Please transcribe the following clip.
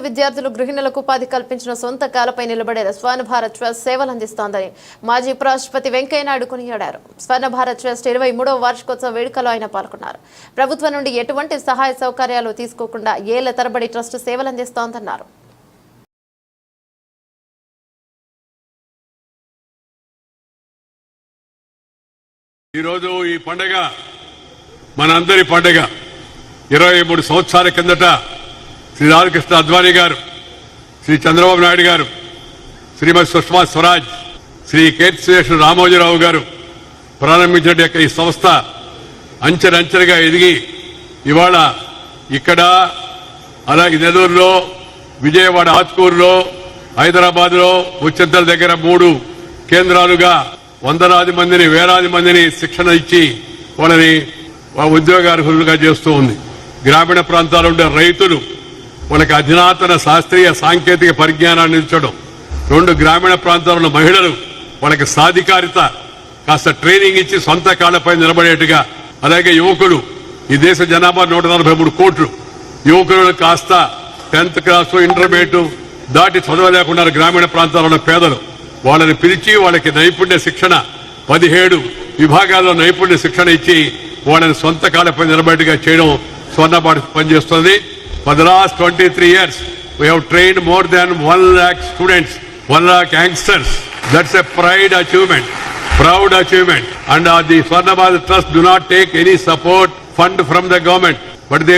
విద్యార్థులు గృహిణులకు ఉపాధి కల్పించిన సొంత కాలపై నిలబడేలా స్వర్ణ భారత్ ట్రస్ట్ సేవలు అందిస్తోందని మాజీ ఉపరాష్ట్రపతి వెంకయ్యనాయుడు కొనియాడారు. స్వర్ణ భారత్ ట్రస్ట్ 23వ వార్షికోత్సవ వేడుకలో ఆయన పాల్గొన్నారు. ప్రభుత్వం నుండి ఎటువంటి సహాయ సౌకర్యాలు తీసుకోకుండా ఏళ్ల తరబడి ట్రస్ట్ సేవలు అందిస్తోందన్నారు. ఈరోజు ఈ పండుగ మనందరి పండుగ. 23 సంవత్సరాల కిందట శ్రీ రాధాకృష్ణ అద్వానీ గారు, శ్రీ చంద్రబాబు నాయుడు గారు, శ్రీమతి సుష్మా స్వరాజ్, శ్రీ కీర్తిశేషులు రామోజీరావు గారు ప్రారంభించిన ఈ సంస్థ అంచెలంచెలుగా ఎదిగి ఇవాళ ఇక్కడ, అలాగే నెల్లూరులో, విజయవాడ ఆత్కూరులో, హైదరాబాద్లో ముచ్చింతల దగ్గర 3 కేంద్రాలుగా వందలాది మందిని, వేలాది మందిని శిక్షణ ఇచ్చి వాళ్ళని ఉద్యోగార్హులుగా చేస్తూ ఉంది. గ్రామీణ ప్రాంతాల్లో ఉండే రైతులు వాళ్ళకి అధునాతన శాస్త్రీయ సాంకేతిక పరిజ్ఞానాన్ని ఇచ్చడం, 2 గ్రామీణ ప్రాంతాల్లో మహిళలు వాళ్ళకి సాధికారిత కాస్త ట్రైనింగ్ ఇచ్చి సొంత కాళ్లపై నిలబడేట్టుగా, అలాగే యువకులు, ఈ దేశ జనాభా 143 కోట్లు యువకులు కాస్త 10th క్లాసు ఇంటర్మీడియట్ దాటి చదవలేకున్నారు గ్రామీణ ప్రాంతాల్లో పేదలు. వాళ్ళని పిలిచి వాళ్ళకి నైపుణ్య శిక్షణ 17 విభాగాల్లో నైపుణ్య శిక్షణ ఇచ్చి వాళ్ళని సొంత కాలపై నిలబడిగా చేయడం స్వర్ణ భారత్ పనిచేస్తుంది. For the last 23 years, we have trained more than 1 lakh students, 1 lakh youngsters. That's a proud achievement. And the Swarna Bharat Trust do not take any support fund from the government, but they